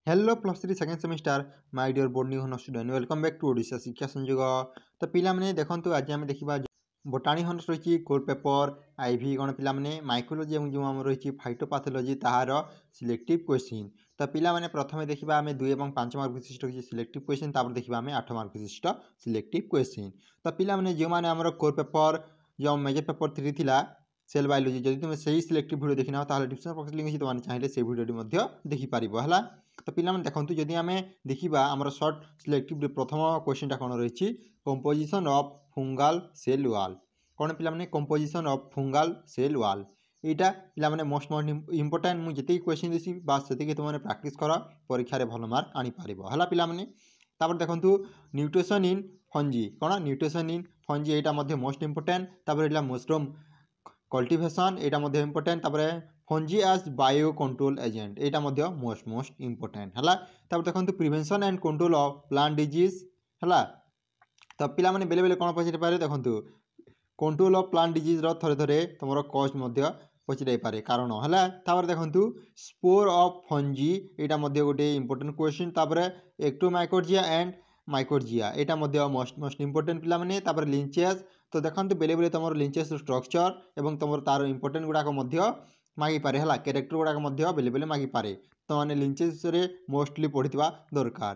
Hello plus three second semester my dear board new honour student welcome back to Odisha Shiksha Sanyog. तो पिला माने देखंतु आज आम देखा बोटानी हॉनर्स रही कोर पेपर आईवी कौन पिला माने माइकोलोजी जो आम रही फाइटोपाथोलॉजी ताहार सिलेक्टिव क्वेश्चन। तो पिला माने प्रथम देखा आम 2 और 5 मार्क विशिष्ट रही सिलेक्टिव क्वेश्चन तापर देखा आम 8 मार्क विशिष्ट सिलेक्टिव क्वेश्चन। तो पिला माने जो माने आमर कोर पेपर जो मेजर पेपर 3 थिला सेल बायोलॉजी जदि तुम सही सिलेक्टिव वीडियो देखना ताहले डिस्क्रिप्शन बॉक्स लिंक अछि तुम चाहिए से वीडियो देखि पारिबो हला। तो पिला माने देखंतु जदि आमे देखिबा हमर शॉर्ट सिलेक्टिव प्रथम क्वेश्चनटा कोन रही composition of fungal cell wall. कौन पिला माने composition of fungal cell wall एटा पिला माने मोस्ट इंपोर्टेंट मु जति क्वेश्चन देसी बास सेति तुम माने प्रैक्टिस कर परीक्षा रे भलो मार्क आनी पारिबो हला। पिला माने तापर देखंतु न्यूट्रिशन इन फंजी कौन न्यूट्रिशन इन फंजी एटा मध्ये मोस्ट इंपोर्टेंट। तापर एटा मशरूम कल्टिवेशन एटा मध्ये इंपोर्टेंट। तापर fungi as bio control agent एटा मध्ये मोस्ट इंपोर्टेंट हला। तापर देखंतु prevention and control of plant disease हला। तो पिला माने बेले बेले कोन पछिरे पारे देखंतु कंट्रोल ऑफ प्लांट डिजीज रो थरे थरे तमरो कॉज मध्ये पछिरे पारे कारण हला। तापर देखंतु स्पोर ऑफ फंजी एटा मध्ये गोटे इंपोर्टेंट क्वेश्चन। तापर एक्टोमाइकोर्जिया एंड माइकोर्जिया एटा मध्ये मोस्ट इंपोर्टेंट पिला माने। तापर लिंचेस तो देखंतु बेले बेले तमरो लिंचेस स्ट्रक्चर एवं तमरो तार इंपोर्टेंट गुडा मध्ये मागी पारे हला कैरेक्टर गुडा मध्ये बेले बेले मागी पारे तो माने लिंचेस रे मोस्टली पढ़िथिबा दरकार।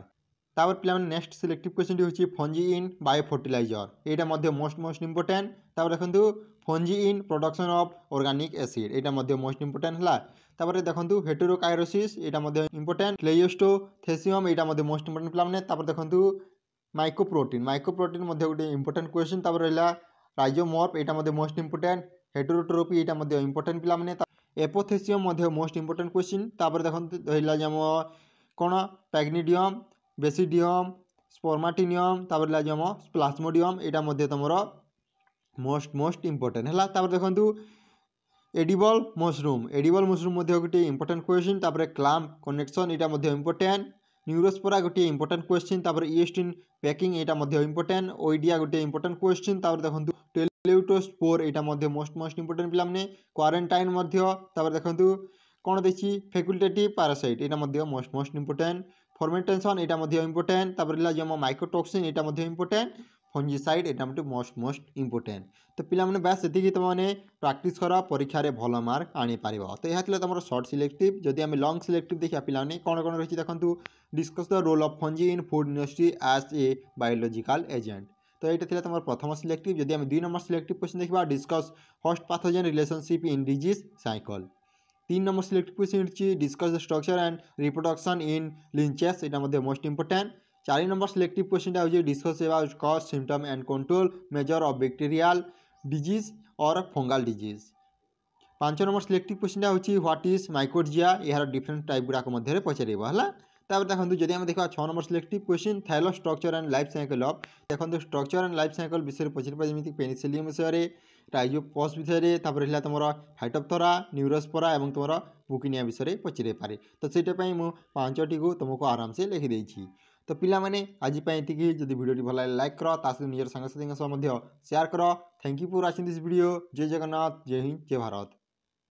तापर पिला माने नेक्स्ट सिलेक्टिव क्वेश्चन होची फंजी इन बायो फर्टिलाइजर एटा मध्ये मोस्ट इंपोर्टेंट। तापर देखंतु fungi in production of organic acid एटा मध्ये मोस्ट इंपोर्टेंट हला। तापर देखंतु हेटेरोकाइरोसिस एटा मध्ये इंपोर्टेंट। क्लेयोस्टोथेसियम एटा मध्ये मोस्ट इंपोर्टेंट पिला माने। तापर देखंतु माइक्रोप्रोटीन मध्ये गोटे इंपोर्टेंट क्वेश्चन। तापर रहला राइजोमॉर्फ एटा मध्ये मोस्ट इंपोर्टेंट। हेटेरोट्रोपी एटा मध्ये इंपोर्टेंट पिला माने। एपोथेसियम मध्ये मोस्ट इंपोर्टेंट क्वेश्चन। तापर देखंतु रहला जम कोन पैग्निडियम बेसिडियम स्पर्माटिनियम तापर रहला जम प्लाज्मोडियम एटा मध्ये तमरो मोस्ट इंपोर्टेंट हला। तापर देखंतु एडिबल मशरूम मध्ये गोटे इंपोर्टेंट क्वेश्चन। तापर क्लैम्प कनेक्शन एटा मध्ये इंपोर्टेंट। न्यूरोस्पोरा गोटे इंपोर्टेंट क्वेश्चन। तापर ईस्ट इन पैकिंग एटा मध्ये इंपोर्टेंट। ओइडिया गोटे इंपोर्टेंट क्वेश्चन। तापर देखंतु टेलेउटोस्पोर एटा मध्ये मोस्ट इंपोर्टेंट पिला माने। क्वारंटाइन मध्ये तापर देखंतु कोन देछि फैकल्टेटिव पैरासाइट एटा मध्ये मोस्ट इंपोर्टेंट। फर्मेंटेशन एटा मध्ये इंपोर्टेंट। तापर ला जम माइकोटॉक्सिन एटा मध्ये इंपोर्टेंट। फंजीसाइड एटा मध्ये मोस्ट इंपोर्टेंट। तो पिला माने बस सेति कि तुम प्रैक्टिस करा परीक्षा रे भलो मार्क आनी पारिबो। तो यहा थिला तमरो शॉर्ट सिलेक्टिव। जदि हम लॉन्ग सिलेक्टिव देखिया पिला माने कोन कोन रहिछि देखंतु discuss the role of fungi in food industry as a biological agent. तो ये थिला तमरो प्रथम सिलेक्टिव। जदि हम 2 नंबर सिलेक्टिव क्वेश्चन देखबा discuss host pathogen relationship in disease cycle. 3 number selective question अछि discuss the structure and reproduction in lichens एटा मध्ये most important. 4 number selective question टा होछि discuss about cause symptom and control measure of bacterial disease और fungal disease. 5 number selective question टा होछि what is माइकोर्जिया यार different type गुडा को मध्ये पछरेबो हला। तापर देखंतु जदि हम देखा 6 नंबर सिलेक्टिव क्वेश्चन थाइलो structure and life cycle of देखंतु स्ट्रक्चर एंड लाइफ साइकिल विषय पछरे जेमिति पेनिसिलियम विषय राइजोपस विषय तापर रहला तमरो फाइटोप्थोरा न्यूरोस्पोरा एवं तमरो बुकिनिया विषय पछरे पारे। तो सेटा पई मु 5टी को तुमको आराम से लिखि देछि। तो पिला माने आज पई एतिकी जदि वीडियो भल लाइक करो तासे नियर संग साथी सह शेयर करो। Thank you for watching this video. जय जगन्नाथ जय हिंद जय भारत।